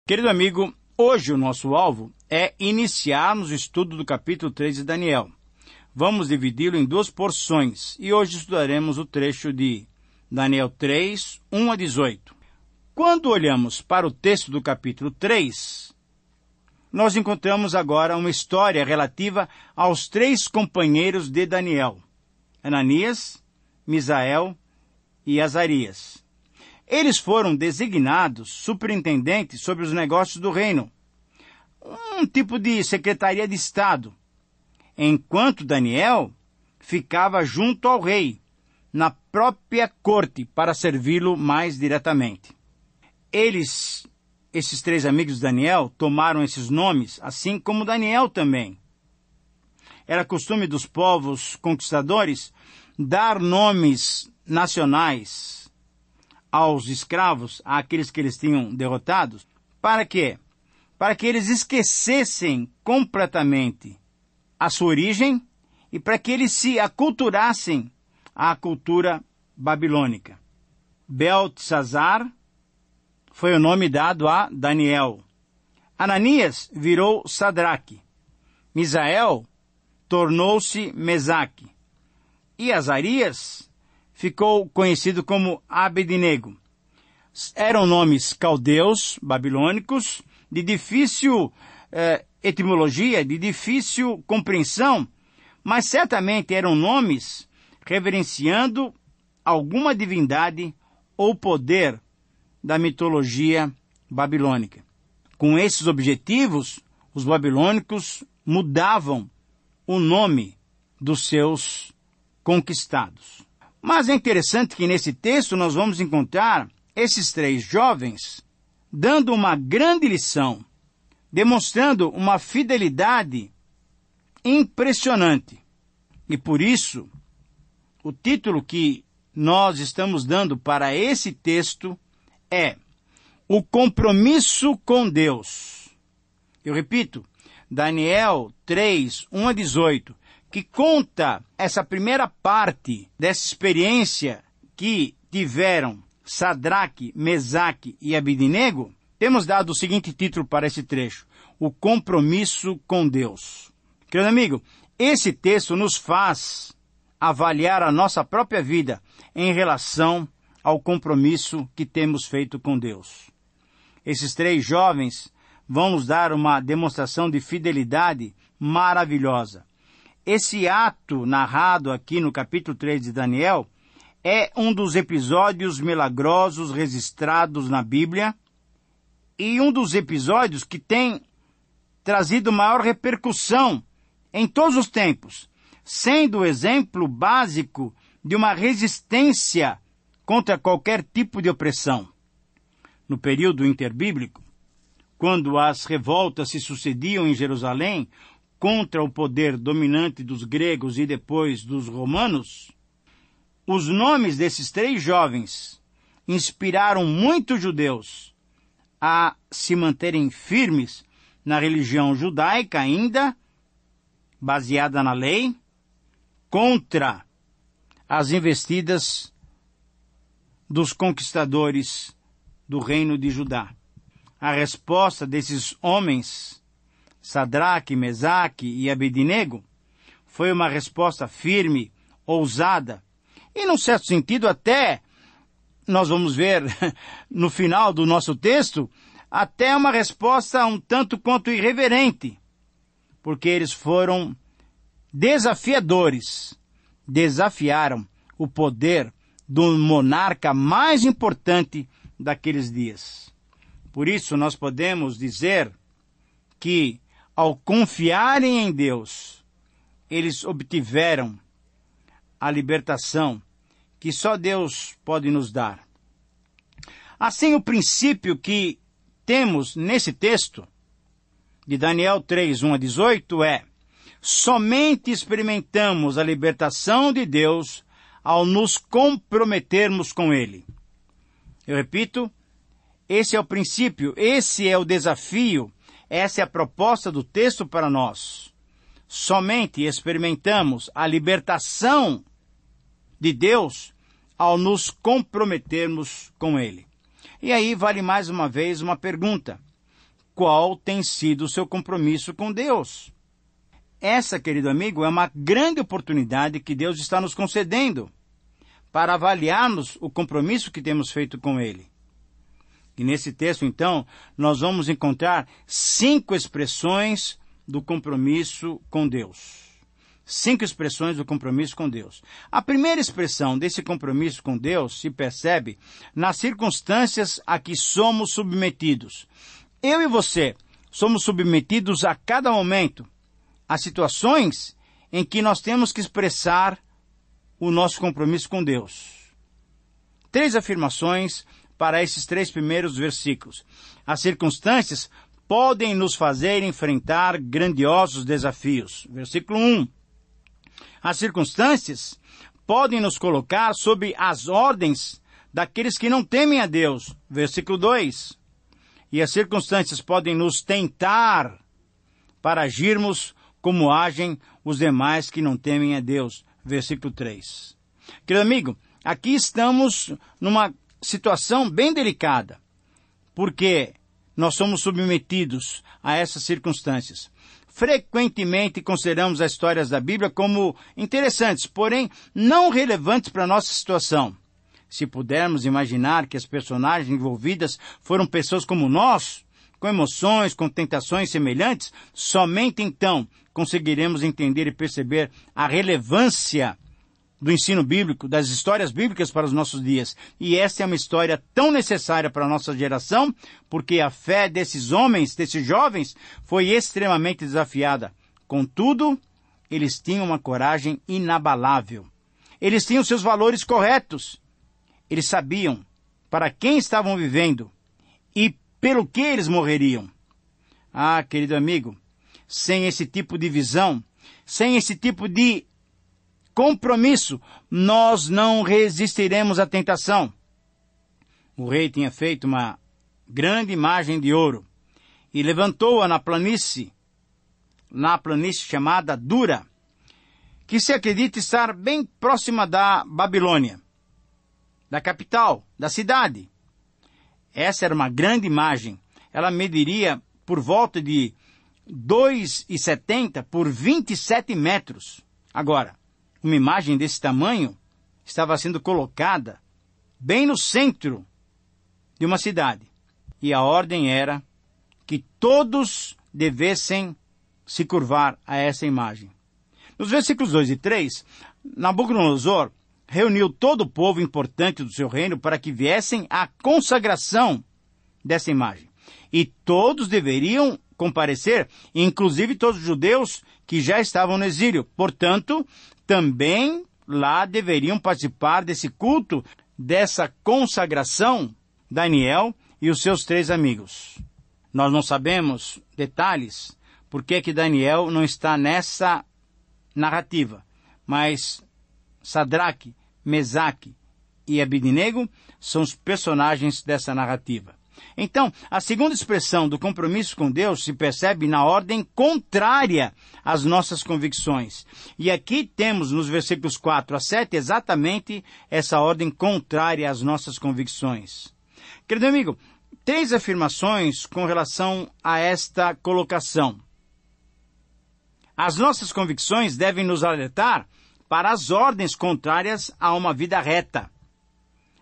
Querido amigo, hoje o nosso alvo é iniciarmos o estudo do capítulo 3 de Daniel. Vamos dividi-lo em duas porções e hoje estudaremos o trecho de Daniel 3, 1 a 18. Quando olhamos para o texto do capítulo 3, nós encontramos agora uma história relativa aos três companheiros de Daniel, Ananias, Misael e Azarias. Eles foram designados superintendentes sobre os negócios do reino, um tipo de secretaria de Estado, enquanto Daniel ficava junto ao rei, na própria corte, para servi-lo mais diretamente. Esses três amigos de Daniel, tomaram esses nomes, assim como Daniel também. Era costume dos povos conquistadores dar nomes nacionais aos escravos, àqueles que eles tinham derrotados. Para quê? Para que eles esquecessem completamente a sua origem e para que eles se aculturassem à cultura babilônica. Beltesazar foi o nome dado a Daniel. Ananias virou Sadraque. Misael tornou-se Mesaque. E Azarias ficou conhecido como Abednego. Eram nomes caldeus, babilônicos, de difícil etimologia, de difícil compreensão, mas certamente eram nomes reverenciando alguma divindade ou poder da mitologia babilônica. Com esses objetivos, os babilônicos mudavam o nome dos seus conquistados. Mas é interessante que nesse texto nós vamos encontrar esses três jovens dando uma grande lição, demonstrando uma fidelidade impressionante. E por isso, o título que nós estamos dando para esse texto é O Compromisso com Deus. Eu repito, Daniel 3, 1 a 18, que conta essa primeira parte dessa experiência que tiveram Sadraque, Mesaque e Abednego. Temos dado o seguinte título para esse trecho: O Compromisso com Deus. Querido amigo, esse texto nos faz avaliar a nossa própria vida em relação ao compromisso que temos feito com Deus. Esses três jovens vão nos dar uma demonstração de fidelidade maravilhosa. Esse ato narrado aqui no capítulo 3 de Daniel é um dos episódios milagrosos registrados na Bíblia e um dos episódios que tem trazido maior repercussão em todos os tempos, sendo o exemplo básico de uma resistência contra qualquer tipo de opressão. No período interbíblico, quando as revoltas se sucediam em Jerusalém contra o poder dominante dos gregos e depois dos romanos, os nomes desses três jovens inspiraram muitos judeus a se manterem firmes na religião judaica ainda, baseada na lei, contra as investidas dos conquistadores do reino de Judá. A resposta desses homens, Sadraque, Mesaque e Abednego, foi uma resposta firme, ousada, e num certo sentido até, nós vamos ver no final do nosso texto, até uma resposta um tanto quanto irreverente, porque eles foram desafiadores, desafiaram o poder do monarca mais importante daqueles dias. Por isso nós podemos dizer que, ao confiarem em Deus, eles obtiveram a libertação que só Deus pode nos dar. Assim, o princípio que temos nesse texto, de Daniel 3, 1 a 18, é: somente experimentamos a libertação de Deus ao nos comprometermos com Ele. Eu repito, esse é o princípio, esse é o desafio, essa é a proposta do texto para nós. Somente experimentamos a libertação de Deus ao nos comprometermos com Ele. E aí vale mais uma vez uma pergunta: qual tem sido o seu compromisso com Deus. Essa, querido amigo, é uma grande oportunidade que Deus está nos concedendo para avaliarmos o compromisso que temos feito com Ele. E nesse texto, então, nós vamos encontrar 5 expressões do compromisso com Deus. 5 expressões do compromisso com Deus. A primeira expressão desse compromisso com Deus se percebe nas circunstâncias a que somos submetidos. Eu e você somos submetidos a cada momento a situações em que nós temos que expressar o nosso compromisso com Deus. 3 afirmações para esses 3 primeiros versículos. As circunstâncias podem nos fazer enfrentar grandiosos desafios. Versículo 1. As circunstâncias podem nos colocar sob as ordens daqueles que não temem a Deus. Versículo 2. E as circunstâncias podem nos tentar para agirmos como agem os demais que não temem a Deus. Versículo 3. Querido amigo, aqui estamos numa situação bem delicada, porque nós somos submetidos a essas circunstâncias. Frequentemente consideramos as histórias da Bíblia como interessantes, porém não relevantes para a nossa situação. Se pudermos imaginar que as personagens envolvidas foram pessoas como nós, com emoções, com tentações semelhantes, somente então conseguiremos entender e perceber a relevância do ensino bíblico, das histórias bíblicas para os nossos dias. E essa é uma história tão necessária para a nossa geração, porque a fé desses homens, desses jovens, foi extremamente desafiada. Contudo, eles tinham uma coragem inabalável. Eles tinham seus valores corretos. Eles sabiam para quem estavam vivendo e pelo que eles morreriam. Ah, querido amigo, sem esse tipo de visão, sem esse tipo de compromisso, nós não resistiremos à tentação. O rei tinha feito uma grande imagem de ouro e levantou-a na planície chamada Dura, que se acredita estar bem próxima da Babilônia, da capital, da cidade. Essa era uma grande imagem. Ela mediria por volta de 2,70 por 27 metros. Agora, uma imagem desse tamanho estava sendo colocada bem no centro de uma cidade. E a ordem era que todos devessem se curvar a essa imagem. Nos versículos 2 e 3, Nabucodonosor reuniu todo o povo importante do seu reino para que viessem à consagração dessa imagem. E todos deveriam comparecer, inclusive todos os judeus que já estavam no exílio. Portanto, também lá deveriam participar desse culto, dessa consagração, Daniel e os seus 3 amigos. Nós não sabemos detalhes por que Daniel não está nessa narrativa, mas Sadraque, Mesaque e Abednego são os personagens dessa narrativa. Então, a segunda expressão do compromisso com Deus se percebe na ordem contrária às nossas convicções. E aqui temos nos versículos 4 a 7 exatamente essa ordem contrária às nossas convicções. Querido amigo, 3 afirmações com relação a esta colocação. As nossas convicções devem nos alertar para as ordens contrárias a uma vida reta.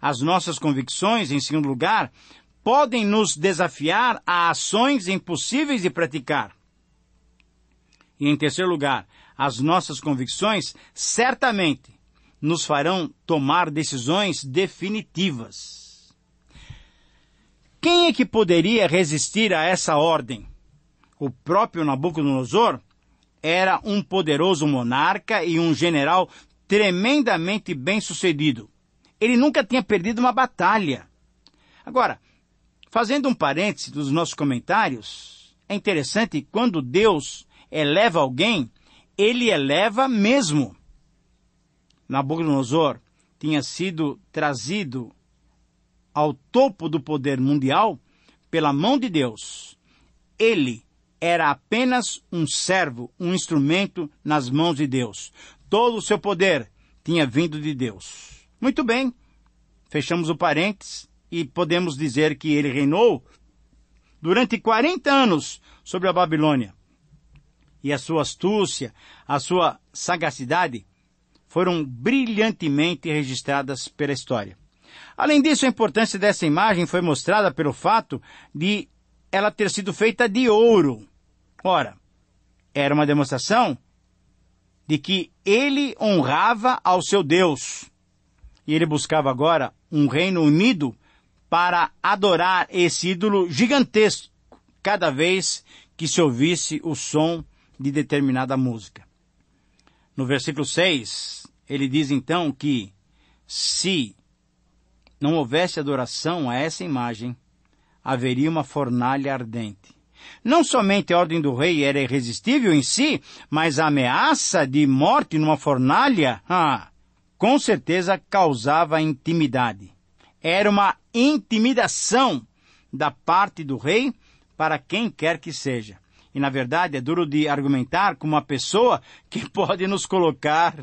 As nossas convicções, em segundo lugar, podem nos desafiar a ações impossíveis de praticar. E em terceiro lugar, as nossas convicções certamente nos farão tomar decisões definitivas. Quem é que poderia resistir a essa ordem? O próprio Nabucodonosor era um poderoso monarca e um general tremendamente bem-sucedido. Ele nunca tinha perdido uma batalha. Agora, fazendo um parêntese dos nossos comentários, é interessante que quando Deus eleva alguém, Ele eleva mesmo. Nabucodonosor tinha sido trazido ao topo do poder mundial pela mão de Deus. Ele era apenas um servo, um instrumento nas mãos de Deus. Todo o seu poder tinha vindo de Deus. Muito bem, fechamos o parênteses e podemos dizer que ele reinou durante 40 anos sobre a Babilônia. E a sua astúcia, a sua sagacidade foram brilhantemente registradas pela história. Além disso, a importância dessa imagem foi mostrada pelo fato de ela ter sido feita de ouro. Ora, era uma demonstração de que ele honrava ao seu Deus. E ele buscava agora um reino unido para adorar esse ídolo gigantesco cada vez que se ouvisse o som de determinada música. No versículo 6, ele diz então que se não houvesse adoração a essa imagem, haveria uma fornalha ardente. Não somente a ordem do rei era irresistível em si, mas a ameaça de morte numa fornalha, com certeza causava intimidade. Era uma intimidação da parte do rei para quem quer que seja. E, na verdade, é duro de argumentar com uma pessoa que pode nos colocar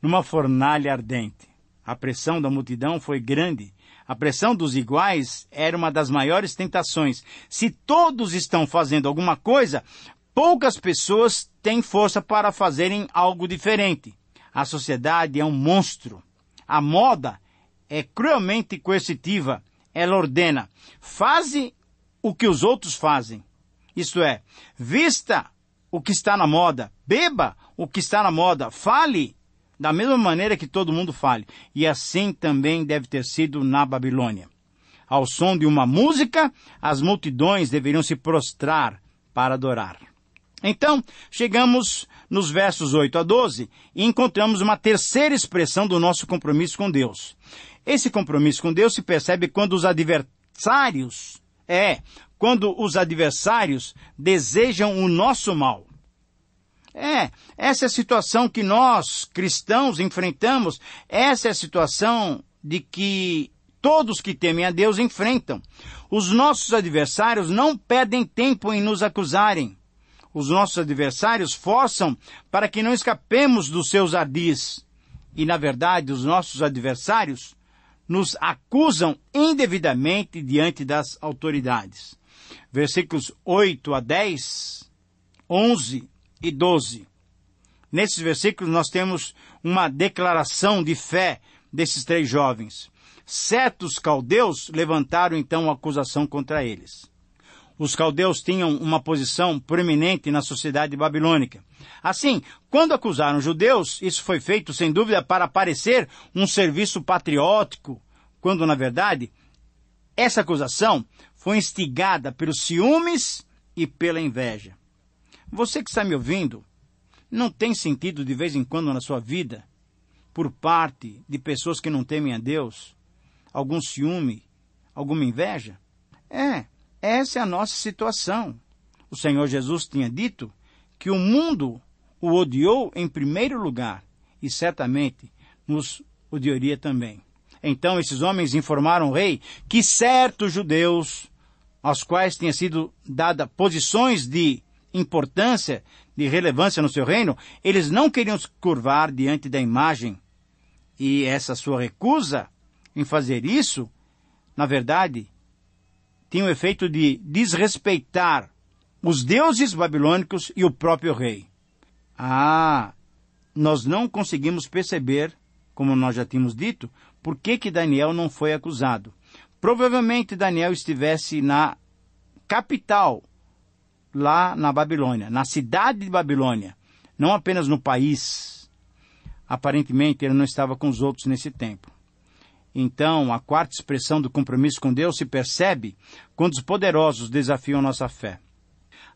numa fornalha ardente. A pressão da multidão foi grande. A pressão dos iguais era uma das maiores tentações. Se todos estão fazendo alguma coisa, poucas pessoas têm força para fazerem algo diferente. A sociedade é um monstro. A moda é cruelmente coercitiva. Ela ordena: faze o que os outros fazem. Isto é, vista o que está na moda, beba o que está na moda, fale da mesma maneira que todo mundo fale. E assim também deve ter sido na Babilônia. Ao som de uma música, as multidões deveriam se prostrar para adorar. Então, chegamos nos versos 8 a 12 e encontramos uma terceira expressão do nosso compromisso com Deus. Esse compromisso com Deus se percebe quando os adversários desejam o nosso mal. Essa é a situação que nós, cristãos, enfrentamos. Essa é a situação de que todos que temem a Deus enfrentam. Os nossos adversários não perdem tempo em nos acusarem. Os nossos adversários forçam para que não escapemos dos seus ardis. E, na verdade, os nossos adversários nos acusam indevidamente diante das autoridades. Versículos 8 a 10, 11 e 12. Nesses versículos nós temos uma declaração de fé desses três jovens. Certos caldeus levantaram então acusação contra eles. Os caldeus tinham uma posição proeminente na sociedade babilônica. Assim, quando acusaram os judeus, isso foi feito sem dúvida para parecer um serviço patriótico, quando na verdade essa acusação foi instigada pelos ciúmes e pela inveja. Você que está me ouvindo, não tem sentido de vez em quando na sua vida, por parte de pessoas que não temem a Deus, algum ciúme, alguma inveja? Essa é a nossa situação. O Senhor Jesus tinha dito que o mundo o odiou em primeiro lugar e certamente nos odiaria também. Então esses homens informaram o rei que certos judeus, aos quais tinha sido dada posições de importância, de relevância no seu reino, eles não queriam se curvar diante da imagem. E essa sua recusa em fazer isso, na verdade, tinha o efeito de desrespeitar os deuses babilônicos e o próprio rei. Nós não conseguimos perceber, como nós já tínhamos dito, por que Daniel não foi acusado. Provavelmente Daniel estivesse na capital, lá na Babilônia, na cidade de Babilônia, não apenas no país. Aparentemente ele não estava com os outros nesse tempo. Então, a quarta expressão do compromisso com Deus se percebe quando os poderosos desafiam a nossa fé.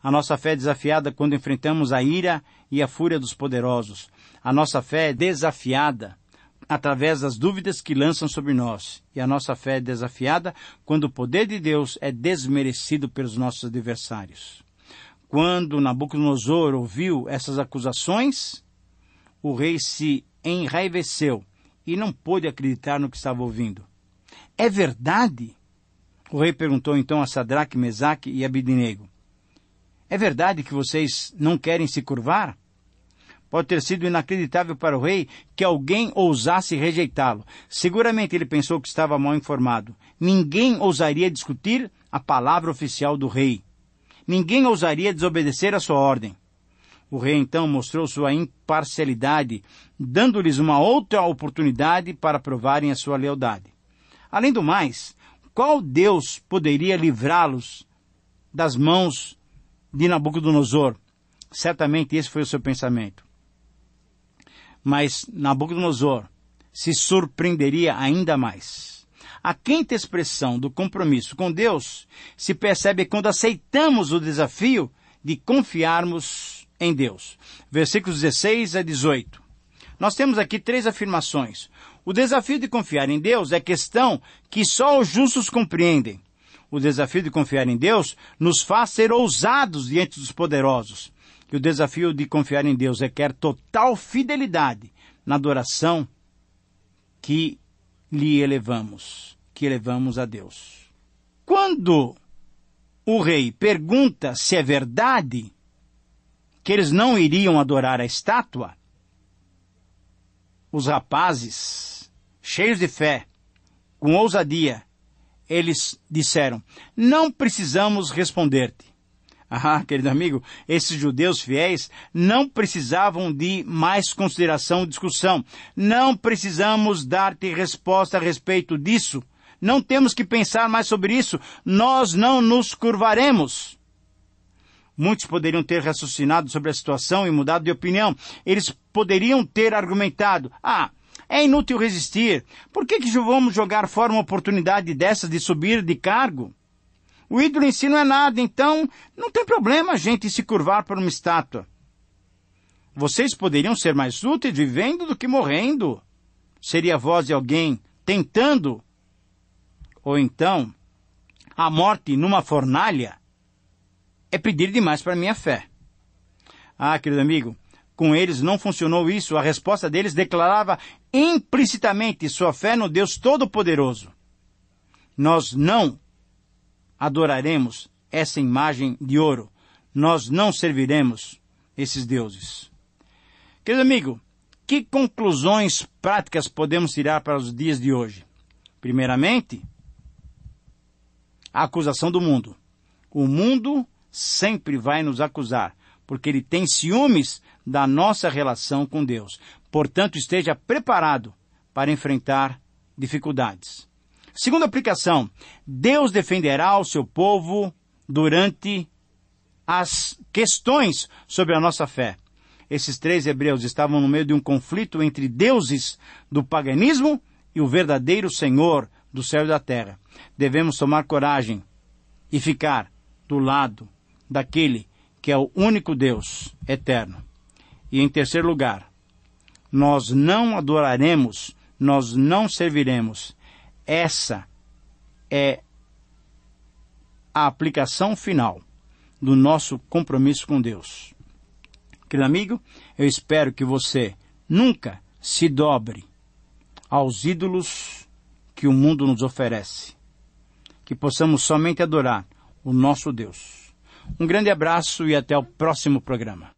A nossa fé é desafiada quando enfrentamos a ira e a fúria dos poderosos. A nossa fé é desafiada através das dúvidas que lançam sobre nós. E a nossa fé é desafiada quando o poder de Deus é desmerecido pelos nossos adversários. Quando Nabucodonosor ouviu essas acusações, o rei se enraiveceu e não pôde acreditar no que estava ouvindo. É verdade? O rei perguntou então a Sadraque, Mesaque e Abednego. É verdade que vocês não querem se curvar? Pode ter sido inacreditável para o rei que alguém ousasse rejeitá-lo. Seguramente ele pensou que estava mal informado. Ninguém ousaria discutir a palavra oficial do rei. Ninguém ousaria desobedecer a sua ordem. O rei então mostrou sua imparcialidade, dando-lhes uma outra oportunidade para provarem a sua lealdade. Além do mais, qual Deus poderia livrá-los das mãos de Nabucodonosor? Certamente esse foi o seu pensamento. Mas Nabucodonosor se surpreenderia ainda mais. A quinta expressão do compromisso com Deus se percebe quando aceitamos o desafio de confiarmos em Deus. Versículos 16 a 18. Nós temos aqui 3 afirmações. O desafio de confiar em Deus é questão que só os justos compreendem. O desafio de confiar em Deus nos faz ser ousados diante dos poderosos. E o desafio de confiar em Deus requer total fidelidade na adoração que lhe elevamos a Deus. Quando o rei pergunta se é verdade que eles não iriam adorar a estátua, os rapazes, cheios de fé, com ousadia, eles disseram: não precisamos responder-te. Ah, querido amigo, esses judeus fiéis não precisavam de mais consideração ou discussão. Não precisamos dar-te resposta a respeito disso. Não temos que pensar mais sobre isso. Nós não nos curvaremos. Muitos poderiam ter raciocinado sobre a situação e mudado de opinião. Eles poderiam ter argumentado: é inútil resistir. Por que vamos jogar fora uma oportunidade dessas de subir de cargo? O ídolo em si não é nada, então não tem problema a gente se curvar por uma estátua. Vocês poderiam ser mais úteis vivendo do que morrendo. Seria a voz de alguém tentando. Ou então, a morte numa fornalha é pedir demais para a minha fé. Ah, querido amigo, com eles não funcionou isso. A resposta deles declarava implicitamente sua fé no Deus Todo-Poderoso. Nós não adoraremos essa imagem de ouro. Nós não serviremos esses deuses. Querido amigo, que conclusões práticas podemos tirar para os dias de hoje? Primeiramente, a acusação do mundo. O mundo sempre vai nos acusar, porque ele tem ciúmes da nossa relação com Deus. Portanto, esteja preparado para enfrentar dificuldades. Segunda aplicação: Deus defenderá o seu povo durante as questões sobre a nossa fé. Esses 3 hebreus estavam no meio de um conflito entre deuses do paganismo e o verdadeiro Senhor do céu e da terra. Devemos tomar coragem e ficar do lado daquele que é o único Deus eterno. E em terceiro lugar, nós não adoraremos, nós não serviremos. Essa é a aplicação final do nosso compromisso com Deus. Querido amigo, eu espero que você nunca se dobre aos ídolos que o mundo nos oferece. Que possamos somente adorar o nosso Deus. Um grande abraço e até o próximo programa.